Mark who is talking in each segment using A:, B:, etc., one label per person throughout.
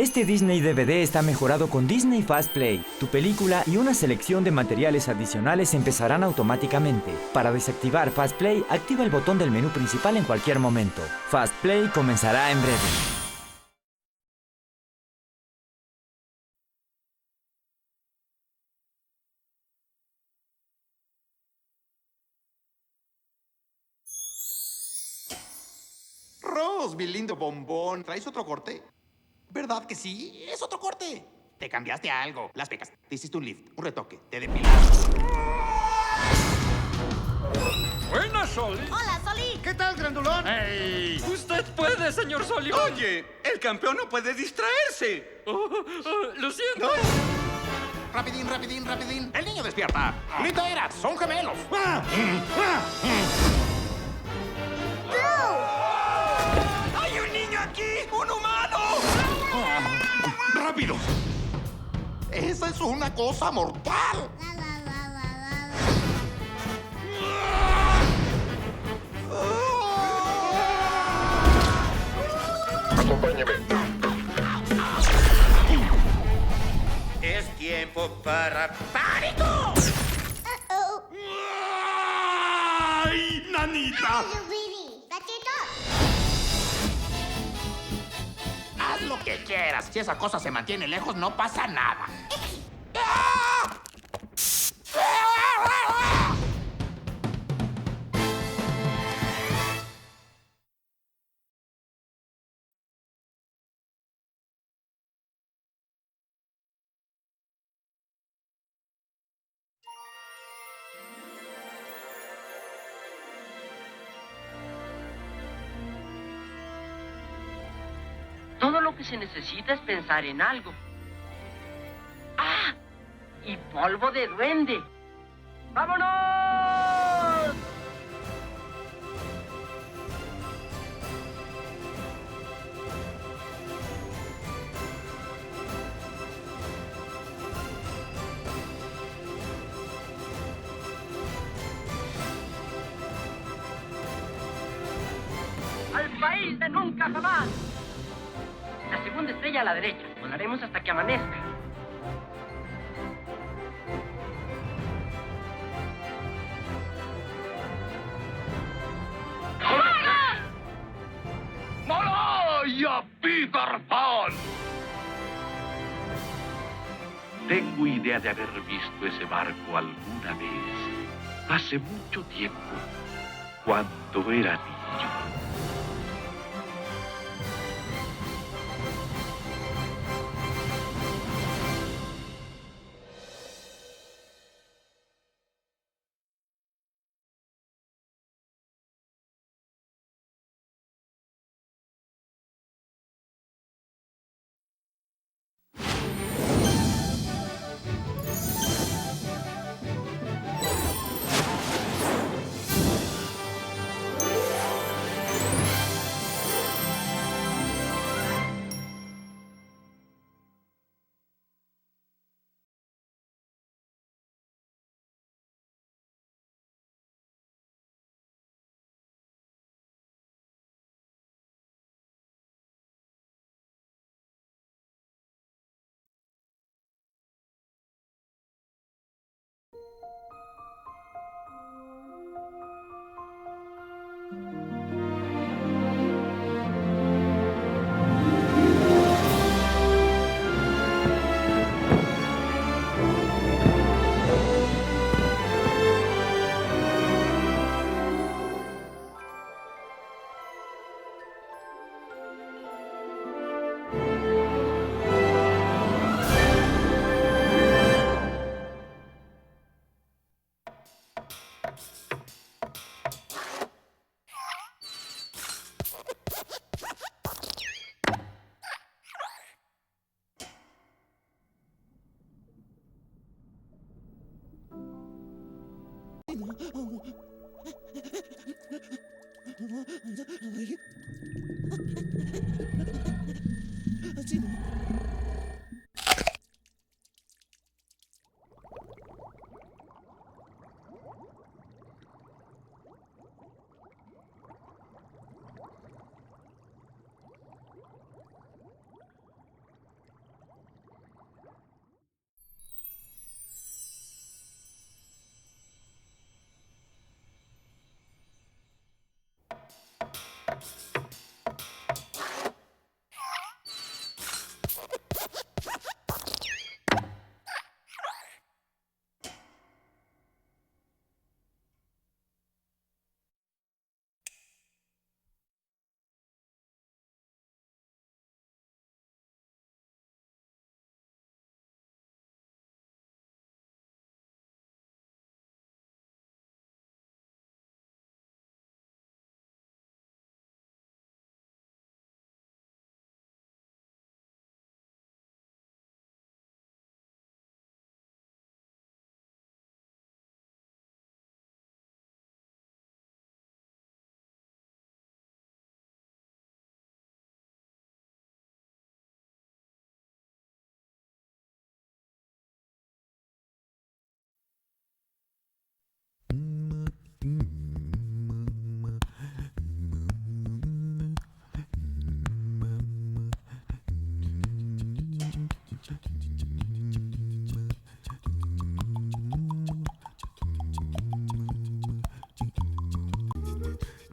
A: Este Disney DVD está mejorado con Disney FastPlay. Tu película y una selección de materiales adicionales empezarán automáticamente. Para desactivar FastPlay, activa el botón del menú principal en cualquier momento. FastPlay comenzará en breve.
B: Ross, mi lindo bombón, ¿traes otro corte? ¿Verdad que sí? Es otro corte. Te cambiaste a algo. Las pecas. Te hiciste un lift, un retoque. Te depilaste.
C: Buenas, Soli.
D: Hola, Soli.
E: ¿Qué tal, grandulón?
C: ¡Ey! Usted puede, señor Soli.
E: Oye, el campeón no puede distraerse.
C: Lo siento.
B: Rapidín, rapidín, rapidín. El niño despierta. Grita era, son gemelos.
E: ¡Hay un niño aquí! ¡Un humano! ¡Rápido!
B: Esa es una cosa mortal.
F: Acompáñame.
E: Es tiempo para...
B: ¡Pánico!
E: ¡Ay, nanita!
B: Haz lo que quieras. Si esa cosa se mantiene lejos, no pasa nada.
G: Todo lo que se necesita es pensar en algo. ¡Ah! Y polvo de duende. ¡Vámonos! ¡Al país de nunca jamás! La segunda estrella a la derecha. Volaremos hasta que amanezca.
F: ¡Malaya, Peter Pan! Tengo idea de haber visto ese barco alguna vez. Hace mucho tiempo, cuando era niño.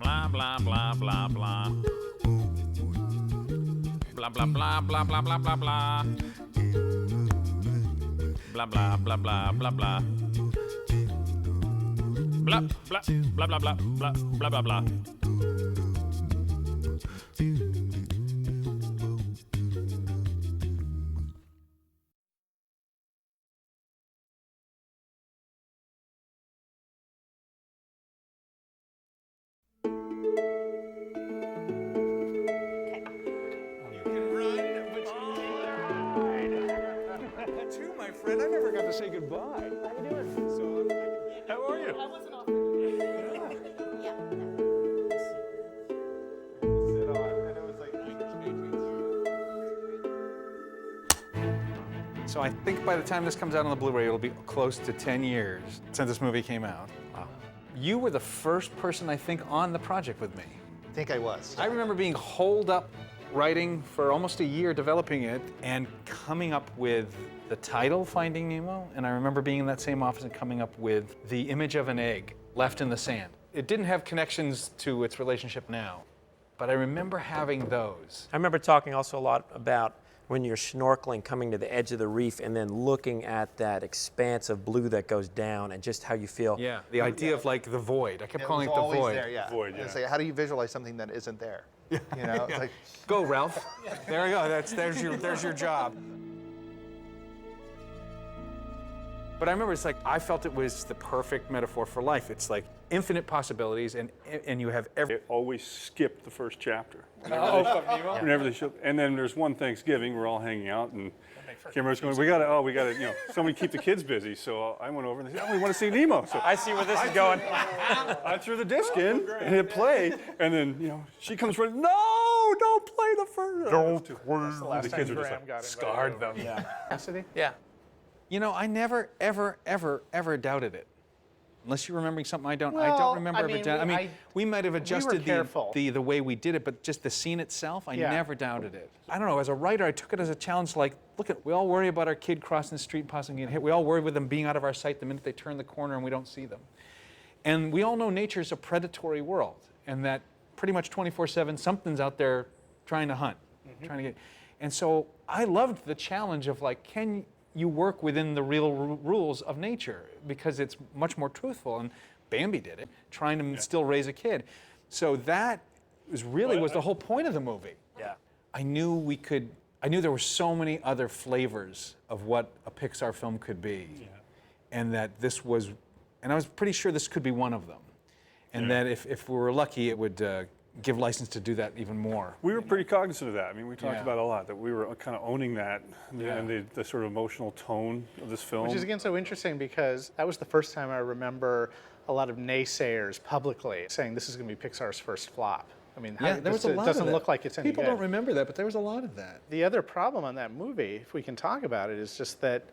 D: Blah, blah, blah, blah, blah. Blah, blah, blah, blah, blah, blah, blah, blah. Blah, blah, blah, blah, blah, blah. Blah, blah, blah, blah, blah, blah, blah, blah, blah.
H: Too, my friend. I never got to say goodbye. How you doing? So, how are you?
I: I wasn't off. Yeah.
H: Sit on, and it was like So I think by the time this comes out on the Blu-ray, it'll be close to 10 years since this movie came out. Wow. You were the first person, I think, on the project with me.
J: I think I was.
H: I remember being holed up writing for almost a year, developing it, and coming up with the title, Finding Nemo, and I remember being in that same office and coming up with the image of an egg left in the sand. It didn't have connections to its relationship now, but I remember having those.
K: I remember talking also a lot about when you're snorkeling, coming to the edge of the reef and then looking at that expanse of blue that goes down and just how you feel.
H: Yeah, the idea of like the void. I kept calling it the
J: always
H: void.
J: there, yeah.
D: Void, yeah.
J: It's like, how do you visualize something that isn't there? You know, it's like,
H: Go, Ralph. There we go. There's your job. But I remember it's like I felt it was the perfect metaphor for life. It's like infinite possibilities, and you have every.
L: They always skip the first chapter. Whenever they show, and then there's one Thanksgiving, we're all hanging out, and Cameron's going, we gotta, you know, somebody keep the kids busy. So I went over and they said, oh, we want to see Nemo. So
K: I see where this is going.
L: I threw the disc in and hit play, and then, you know, she comes running, no, don't play the first. Don't play. The kids are just like,
H: Scarred them.
K: Yeah.
H: Yeah. You know, I never, ever, ever, ever doubted it. Unless you're remembering something I don't. I don't remember ever doubting. I mean, we might have adjusted the way we did it, but just the scene itself, I never doubted it. I don't know. As a writer, I took it as a challenge. Like, look at, we all worry about our kid crossing the street and possibly getting hit. We all worry with them being out of our sight the minute they turn the corner and we don't see them. And we all know nature's a predatory world, and that pretty much 24/7 something's out there trying to hunt, trying to get. And so I loved the challenge of like, can you work within the real rules of nature, because it's much more truthful, and Bambi did it, trying to still raise a kid. So that was really was the whole point of the movie.
K: Yeah.
H: I knew there were so many other flavors of what a Pixar film could be, and that this was, and I was pretty sure this could be one of them, and that if we were lucky, it would give license to do that even more.
L: We were pretty cognizant of that. I mean, we talked about it a lot, that we were kind of owning that, and the sort of emotional tone of this film.
I: Which is, again, so interesting because that was the first time I remember a lot of naysayers publicly saying this is going to be Pixar's first flop. I mean,
H: there was a lot
I: it doesn't
H: of that.
I: look like it's any
H: People
I: good.
H: don't remember that, but there was a lot of that.
I: The other problem on that movie, if we can talk about it, is just that,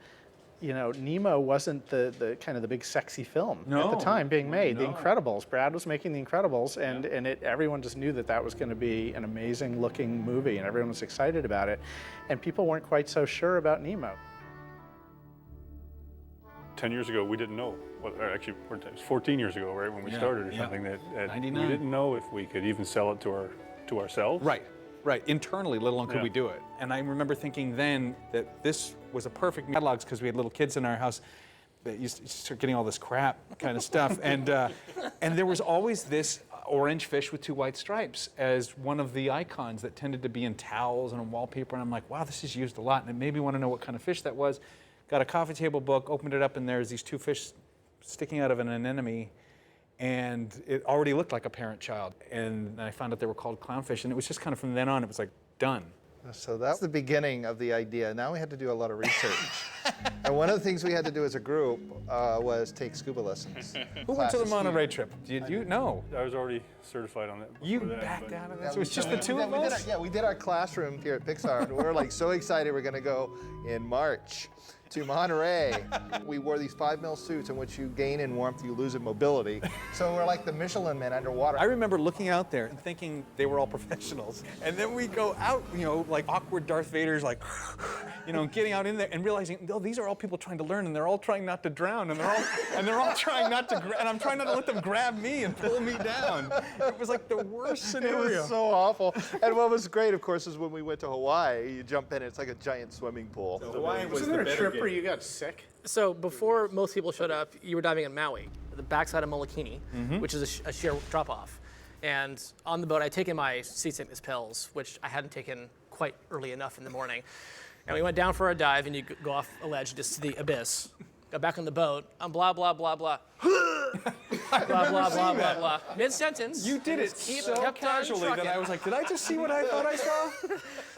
I: you know, Nemo wasn't the kind of the big sexy film at the time being made. The Incredibles, Brad was making The Incredibles, and everyone just knew that that was going to be an amazing looking movie, and everyone was excited about it, and people weren't quite so sure about Nemo.
L: 10 years ago, we didn't know. Well, actually, it was 14 years ago, right, when we started or something, that we didn't know if we could even sell it to ourselves.
H: Right, internally, let alone could we do it. And I remember thinking then that this was a perfect catalogs, because we had little kids in our house that used to start getting all this crap kind of stuff. And there was always this orange fish with 2 white stripes as one of the icons that tended to be in towels and on wallpaper. And I'm like, wow, this is used a lot. And it made me want to know what kind of fish that was. Got a coffee table book, opened it up, and there's these 2 fish sticking out of an anemone. And it already looked like a parent-child. And I found out they were called clownfish. And it was just kind of from then on, it was like, done.
J: So that's the beginning of the idea. Now we had to do a lot of research. And one of the things we had to do as a group was take scuba lessons.
H: Who went to the Monterey trip? Did you? No.
L: I was already certified on that.
H: You backed out of that? So it was just the 2 of us?
J: We did our classroom here at Pixar. And we were like so excited we're going to go in March. to Monterey. We wore these 5mm suits in which you gain in warmth, you lose in mobility. So we're like the Michelin men underwater.
H: I remember looking out there and thinking they were all professionals. And then we go out, you know, like awkward Darth Vader's like, you know, getting out in there and realizing, oh, these are all people trying to learn and they're all trying not to drown and they're all trying not to, and I'm trying not to let them grab me and pull me down. It was like the worst scenario.
J: It was so awful. And what was great, of course, is when we went to Hawaii, you jump in, it's like a giant swimming pool.
I: Wasn't there a trip where you got sick?
M: So before most people showed up, you were diving in Maui, the backside of Molokini, which is a sheer drop-off. And on the boat, I'd taken my seasickness pills, which I hadn't taken quite early enough in the morning. And we went down for a dive, and you go off a ledge just to the abyss. Got back on the boat, I'm blah, blah, blah, blah. blah, blah, blah, blah, blah. Mid-sentence.
H: You did it so casually that I was like, did I just see what I thought I saw?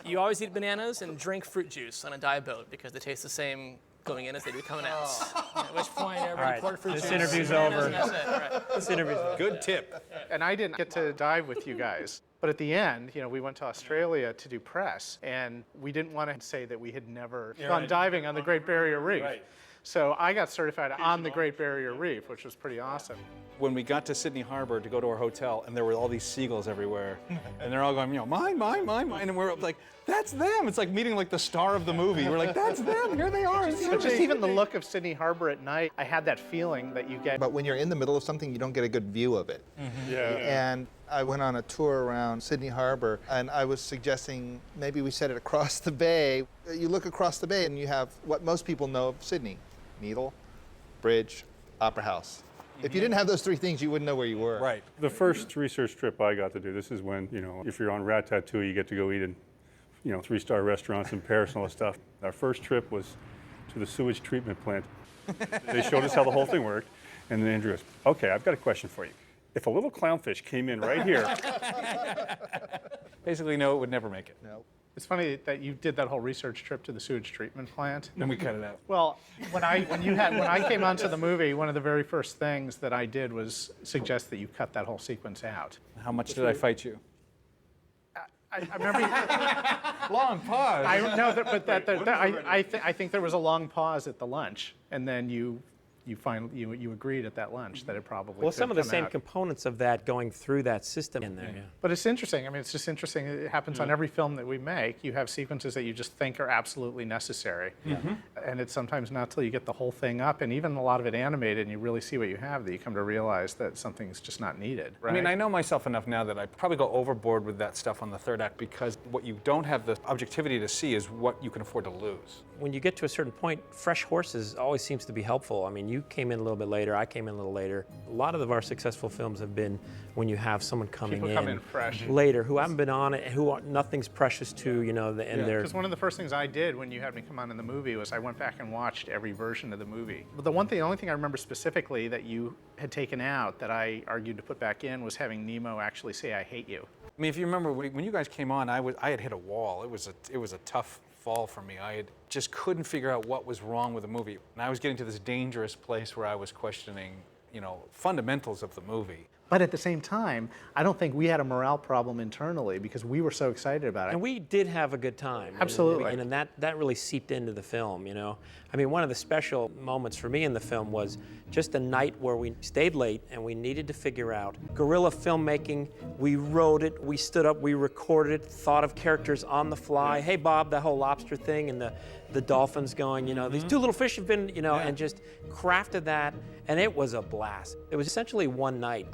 M: You always eat bananas and drink fruit juice on a dive boat because they taste the same going in as they do coming out. At which point, everybody poured fruit juice.
K: This interview's over.
M: And that's it. Right.
K: This interview's over.
H: Good tip.
I: And I didn't get to dive with you guys. But at the end, you know, we went to Australia to do press, and we didn't want to say that we had never gone diving on the Great Barrier Reef.
H: Right.
I: So I got certified on the Great Barrier Reef, which was pretty awesome.
H: When we got to Sydney Harbor to go to our hotel, and there were all these seagulls everywhere, and they're all going, you know, mine, mine, mine, mine, and we're like, that's them. It's like meeting like the star of the movie. We're like, that's them. Here they are.
I: But just even the look of Sydney Harbor at night, I had that feeling that you get.
J: But when you're in the middle of something, you don't get a good view of it.
L: Mm-hmm.
J: And I went on a tour around Sydney Harbor, and I was suggesting maybe we set it across the bay. You look across the bay, and you have what most people know of Sydney: Needle, Bridge, Opera House. If you didn't have those three things, you wouldn't know where you were.
L: Right. The first research trip I got to do, this is when, you know, if you're on Ratatouille, you get to go eat in, you know, 3-star restaurants in Paris and all that stuff. Our first trip was to the sewage treatment plant. They showed us how the whole thing worked, and then Andrew goes, okay, I've got a question for you. If a little clownfish came in right here.
H: Basically, no, it would never make it.
J: No.
I: It's funny that you did that whole research trip to the sewage treatment plant.
H: Then we cut it out.
I: Well, when I came onto the movie, one of the very first things that I did was suggest that you cut that whole sequence out.
H: How much did I fight you?
I: I remember.
H: Long pause.
I: I think there was a long pause at the lunch, and then you agreed at that lunch that it probably
K: Well, some of the same
I: out.
K: components of that going through that system in there. Yeah.
I: But it's interesting. I mean, it's just interesting. It happens on every film that we make. You have sequences that you just think are absolutely necessary. And it's sometimes not till you get the whole thing up, and even a lot of it animated, and you really see what you have, that you come to realize that something's just not needed. Right?
H: I mean, I know myself enough now that I probably go overboard with that stuff on the third act because what you don't have the objectivity to see is what you can afford to lose.
K: When you get to a certain point, fresh horses always seems to be helpful. I mean, you came in a little bit later, I came in a little later. A lot of our successful films have been when you have someone coming in
I: fresh.
K: later who haven't been on it, who nothing's precious to, you know, and they're...
I: Because one of the first things I did when you had me come on in the movie was I went back and watched every version of the movie. But the only thing I remember specifically that you had taken out that I argued to put back in was having Nemo actually say, "I hate you."
H: I mean, if you remember, when you guys came on, I had hit a wall. It was a tough fall for me. I just couldn't figure out what was wrong with the movie. And I was getting to this dangerous place where I was questioning, you know, fundamentals of the movie.
I: But at the same time, I don't think we had a morale problem internally because we were so excited about it.
K: And we did have a good time.
I: Absolutely.
K: And that really seeped into the film, you know. I mean, one of the special moments for me in the film was just a night where we stayed late and we needed to figure out guerrilla filmmaking. We wrote it, we stood up, we recorded it, thought of characters on the fly. Hey, Bob, that whole lobster thing and the dolphins going, you know, these two little fish have been, you know, and just crafted that. And it was a blast. It was essentially one night,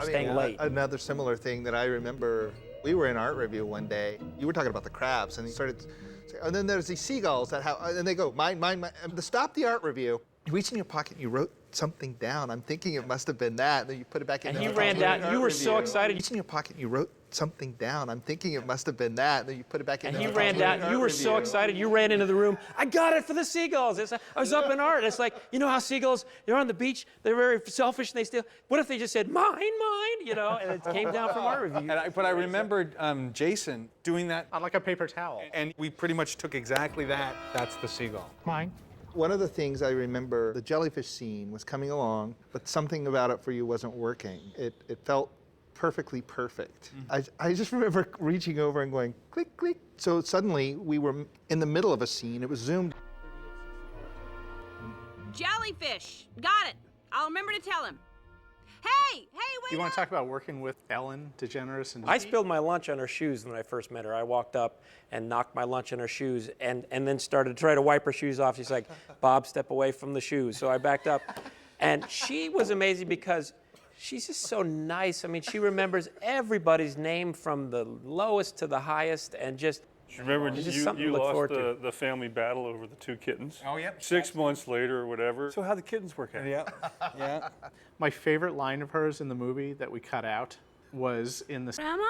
K: staying late.
J: Another similar thing that I remember, we were in art review one day. You were talking about the crabs, and you started saying, and then there's these seagulls that have, and they go, mine, mine, mine. And to stop the art review, you reach in your pocket and you wrote something down. I'm thinking it must have been that. And then you put it back in.
K: And you ran down, you were so excited.
J: You reach in your pocket and you wrote something down. I'm thinking it must have been that. And then you put it back in.
K: And you ran down, you were so excited, you ran into the room. I got it for the seagulls. I was up in art. It's like, you know how seagulls, they're on the beach, they're very selfish and they steal. What if they just said, mine, mine, you know, and it came down from art review.
H: But I remembered Jason doing that.
I: On like a paper towel.
H: And we pretty much took exactly that. That's the seagull.
I: Mine.
J: One of the things I remember, the jellyfish scene was coming along, but something about it for you wasn't working. It felt perfectly perfect. I just remember reaching over and going, click, click. So suddenly we were in the middle of a scene. It was zoomed.
N: jellyfish. Got it. I'll remember to tell him. Hey, wait
I: You want to talk about working with Ellen DeGeneres? And
K: I spilled my lunch on her shoes when I first met her. I walked up and knocked my lunch on her shoes and then started to try to wipe her shoes off. She's like, Bob, step away from the shoes. So I backed up. And she was amazing because she's just so nice. I mean, she remembers everybody's name from the lowest to the highest and just...
L: Remember you lost
K: to.
L: the family battle over the 2 kittens?
H: Oh, yeah.
L: 6 months later or whatever. So how'd the kittens work out?
H: Yeah, yeah.
I: My favorite line of hers in the movie that we cut out was in the...
N: Grandma?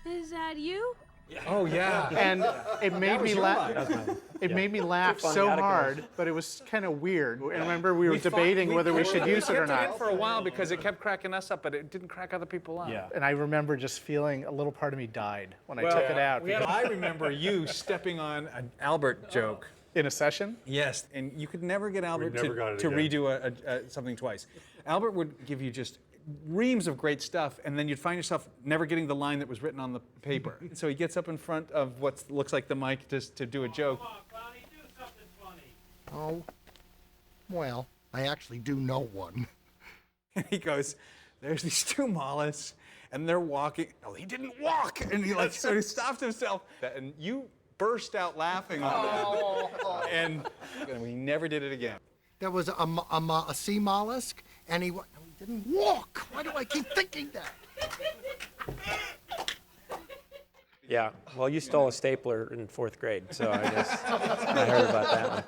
N: Is that you?
H: Oh, yeah.
I: And it made me laugh. It made me laugh so hard, but it was kind of weird. And remember, we were debating whether we should use it or
H: We kept it
I: not.
H: in for a while because it kept cracking us up, but it didn't crack other people up.
I: Yeah. And I remember just feeling a little part of me died when I took it out.
H: I remember you stepping on an Albert joke.
I: In a session?
H: Yes, and you could never get Albert
L: never got it
H: to
L: again.
H: redo something twice. Albert would give you just reams of great stuff, and then you'd find yourself never getting the line that was written on the paper. So he gets up in front of what looks like the mic just to do a joke.
O: Come on, Connie, do something funny. Oh, well, I actually do know one.
H: And he goes, there's these 2 mollusks, and they're walking. Oh, he didn't walk! And he like sort of stopped himself. And you burst out laughing on that. And we never did it again.
O: There was a sea mollusk, and he didn't walk. Why do I keep thinking that?
K: Yeah, well, you stole a stapler in 4th grade, so I heard about that one.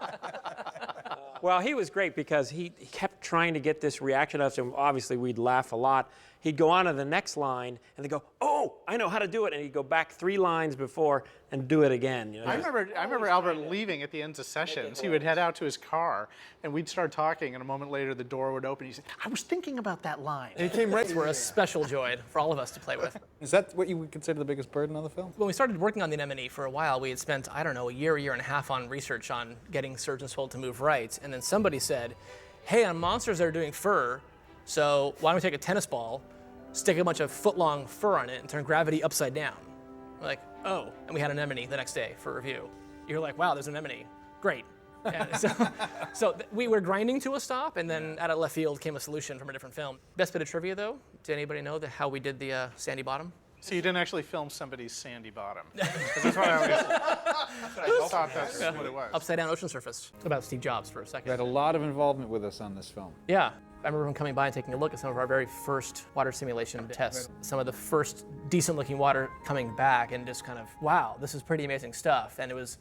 K: Well, he was great because he kept trying to get this reaction out of us, and obviously we'd laugh a lot. He'd go on to the next line, and they'd go, oh, I know how to do it, and he'd go back 3 lines before and do it again. You know?
I: I remember Albert leaving at the ends of sessions. He would head out to his car, and we'd start talking, and a moment later the door would open. He said, I was thinking about that line.
M: And he came right were a special joy for all of us to play with.
H: Is that what you would consider the biggest burden on the film?
M: When we started working on the Anemone for a while, we had spent, I don't know, a year and a half on research on getting surgeons told to move right. And then somebody said, hey, on monsters that are doing fur, so why don't we take a tennis ball, stick a bunch of foot-long fur on it, and turn gravity upside down? We're like, oh. And we had an Anemone the next day for review. You're like, wow, there's an Anemone. Great. And so we were grinding to a stop, and then out of left field came a solution from a different film. Best bit of trivia, though, did anybody know how we did the Sandy Bottom?
I: So you didn't actually film somebody's sandy bottom. That's what I thought that's what it was.
M: Upside down ocean surface. About Steve Jobs for a second.
H: You had a lot of involvement with us on this film.
M: Yeah. I remember him coming by and taking a look at some of our very first water simulation tests. Some of the first decent looking water coming back and just kind of, wow, this is pretty amazing stuff. And it was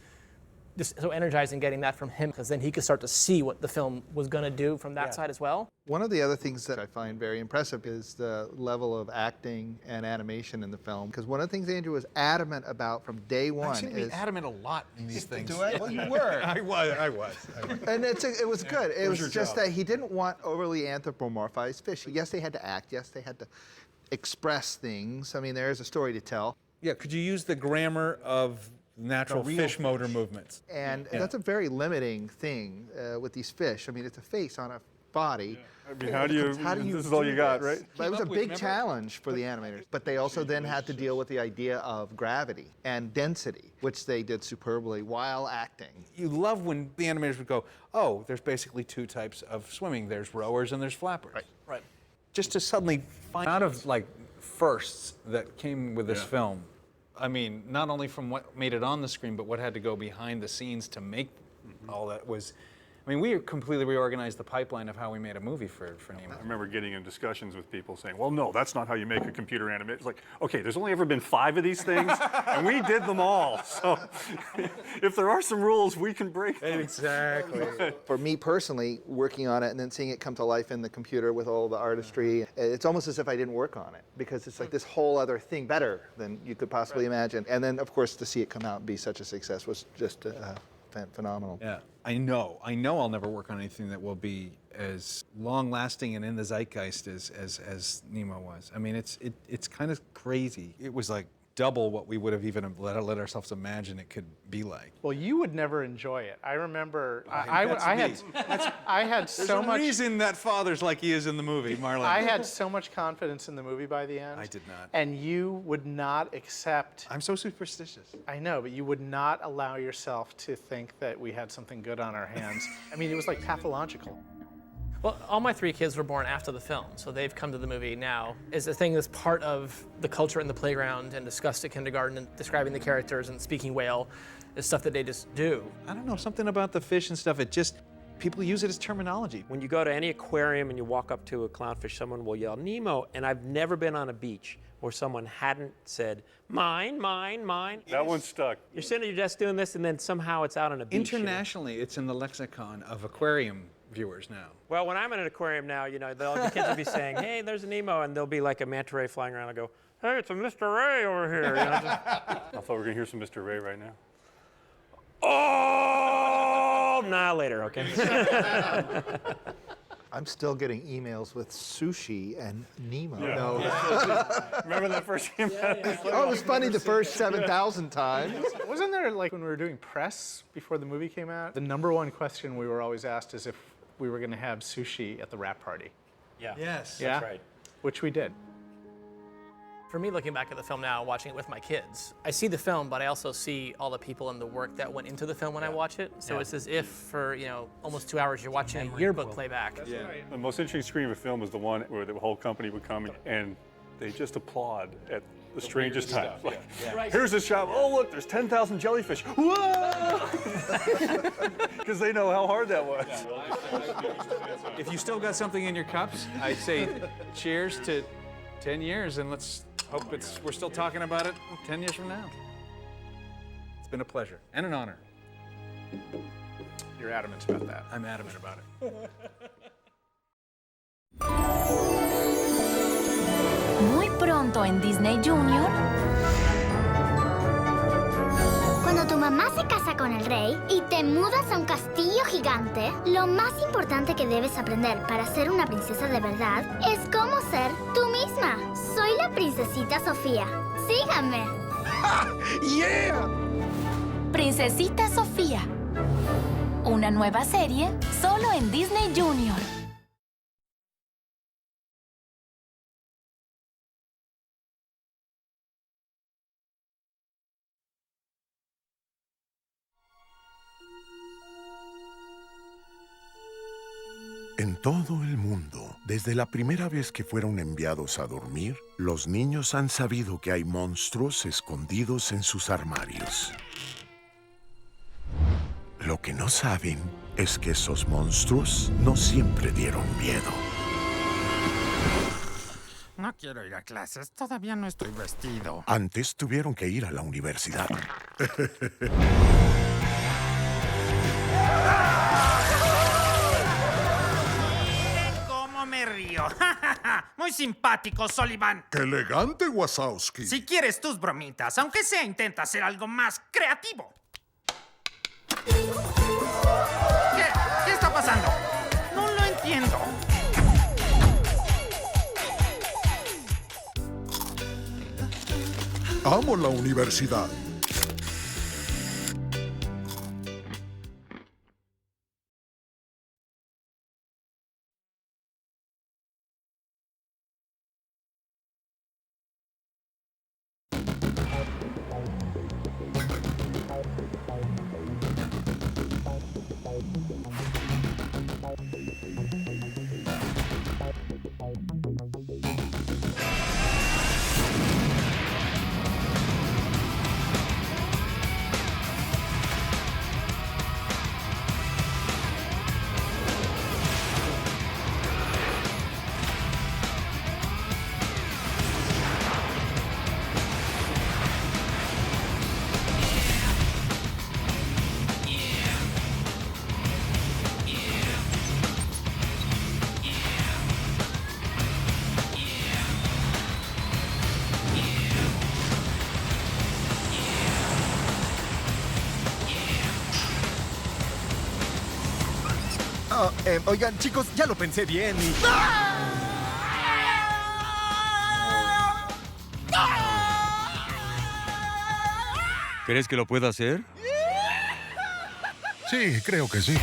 M: just so energizing getting that from him because then he could start to see what the film was going to do from that side as well.
J: One of the other things that I find very impressive is the level of acting and animation in the film. Because one of the things Andrew was adamant about from day one
H: I seem to be adamant a lot in these things.
J: Do I? Well, you were.
H: I was.
J: And it was good. It was just that he didn't want overly anthropomorphized fish. Yes, they had to act. Yes, they had to express things. I mean, there is a story to tell.
H: Yeah, could you use the grammar of natural fish motor movements?
J: And that's a very limiting thing with these fish. I mean, it's a face on a body.
L: I mean, how do you this is all you got, right?
J: But it was a big challenge for the animators. But they also then had to deal with the idea of gravity and density, which they did superbly while acting.
H: You love when the animators would go, oh, there's basically 2 types of swimming. There's rowers and there's flappers.
M: Right.
H: Just to suddenly find out of like firsts that came with this film. I mean, not only from what made it on the screen, but what had to go behind the scenes to make all that was. I mean, we completely reorganized the pipeline of how we made a movie for Nemo.
L: I remember getting in discussions with people saying, well, no, that's not how you make a computer animated. It's like, okay, there's only ever been 5 of these things, and we did them all. So if there are some rules, we can break them.
H: Exactly.
J: For me personally, working on it and then seeing it come to life in the computer with all the artistry, it's almost as if I didn't work on it, because it's like this whole other thing, better than you could possibly imagine. And then, of course, to see it come out and be such a success was just phenomenal.
H: Yeah, I know I'll never work on anything that will be as long-lasting and in the zeitgeist as Nemo was. I mean, it's kind of crazy. It was like double what we would have even let ourselves imagine it could be like.
I: Well, you would never enjoy it. I remember I had so much.
H: There's a reason that father's like he is in the movie, Marlon.
I: I had so much confidence in the movie by the end.
H: I did not.
I: And you would not accept.
H: I'm so superstitious.
I: I know, but you would not allow yourself to think that we had something good on our hands. I mean, it was like pathological.
M: Well, all my 3 kids were born after the film, so they've come to the movie now. It's a thing that's part of the culture in the playground and discussed at kindergarten, and describing the characters and speaking whale is stuff that they just do.
H: I don't know, something about the fish and stuff, people use it as terminology.
K: When you go to any aquarium and you walk up to a clownfish, someone will yell, Nemo, and I've never been on a beach where someone hadn't said, mine, mine, mine.
L: That one stuck.
K: You're sitting at your desk doing this, and then somehow it's out on a beach.
H: Internationally, it's in the lexicon of aquarium viewers now.
K: Well, when I'm in an aquarium now, the kids will be saying, hey, there's a Nemo, and there'll be like a manta ray flying around. I go, hey, it's a Mr. Ray over here.
L: I thought we were gonna hear some Mr. Ray right now.
K: Oh, nah, later, okay.
J: I'm still getting emails with sushi and Nemo.
L: Yeah.
J: No.
L: Remember that first email?
J: Oh, it was funny the first 7,000 times.
I: Wasn't there, like, when we were doing press before the movie came out, the #1 question we were always asked is if we were going to have sushi at the wrap party.
K: Yeah.
H: Yes.
I: Yeah?
K: That's right.
I: Which we did.
M: For me, looking back at the film now, watching it with my kids, I see the film, but I also see all the people and the work that went into the film when I watch it. So it's as if for, almost 2 hours you're watching a yearbook playback.
L: That's right. The most interesting screen of a film is the one where the whole company would come and they just applaud at the strangest time. Like, here's this shot. Oh, look, there's 10,000 jellyfish. Whoa! Because they know how hard that was.
H: If you still got something in your cups, I'd say cheers to 10 years, and let's hope we're still talking about it 10 years from now. It's been a pleasure and an honor.
I: You're adamant about that.
H: I'm adamant about it.
P: Muy pronto en Disney Junior.
Q: Cuando tu mamá se casa con el rey y te mudas a un castillo gigante, lo más importante que debes aprender para ser una princesa de verdad es cómo ser tú misma. Soy la princesita Sofía. Síganme.
E: ¡Yeah!
P: Princesita Sofía. Una nueva serie solo en Disney Junior.
R: En todo el mundo, desde la primera vez que fueron enviados a dormir, los niños han sabido que hay monstruos escondidos en sus armarios. Lo que no saben es que esos monstruos no siempre dieron miedo.
S: No quiero ir a clases, todavía no estoy vestido.
R: Antes tuvieron que ir a la universidad.
S: ¿Cómo me río? Muy simpático, Sullivan.
R: ¡Qué elegante, Wazowski!
S: Si quieres tus bromitas, aunque sea, intenta hacer algo más creativo. ¿Qué está pasando? No lo entiendo.
R: Amo la universidad.
E: Oigan, chicos, ya lo pensé bien y...
T: ¿Crees que lo pueda hacer?
R: Sí, creo que sí.